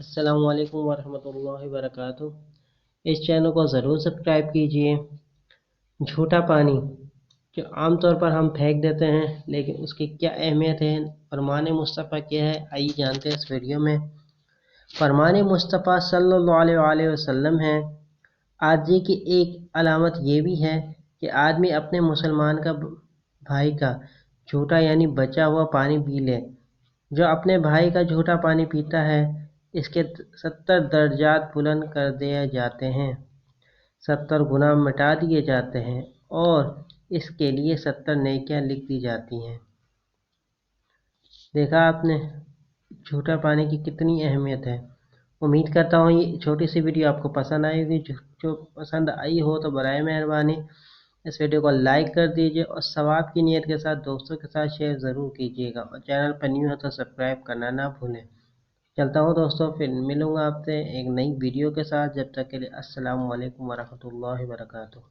अस्सलाम वालेकुम वरहमतुल्लाहि वबरकातुह। इस चैनल को ज़रूर सब्सक्राइब कीजिए। झूठा पानी जो आम तौर पर हम फेंक देते हैं, लेकिन उसकी क्या अहमियत है, फरमान मुस्तफ़ा क्या है, आइए जानते हैं इस वीडियो में। फरमान मुस्तफ़ा सल्लल्लाहु अलैहि वसल्लम है। आजी की एक अलामत ये भी है कि आदमी अपने मुसलमान का भाई का झूठा यानी बचा हुआ पानी पी ले। जो अपने भाई का झूठा पानी पीता है, इसके 70 दर्जात बुलंद कर दिए जाते हैं, 70 गुनाह मिटा दिए जाते हैं और इसके लिए 70 नेकियां लिख दी जाती हैं। देखा आपने झूठा पानी की कितनी अहमियत है। उम्मीद करता हूँ ये छोटी सी वीडियो आपको पसंद आई होगी। जो पसंद आई हो तो बराए मेहरबानी इस वीडियो को लाइक कर दीजिए और सवाब की नीयत के साथ दोस्तों के साथ शेयर ज़रूर कीजिएगा, और चैनल पर न्यू है तो सब्सक्राइब करना ना भूलें। चलता हूँ दोस्तों, फिर मिलूँगा आपसे एक नई वीडियो के साथ। जब तक के लिए अस्सलाम वालेकुम वरहमतुल्लाहि वबरकातुहू।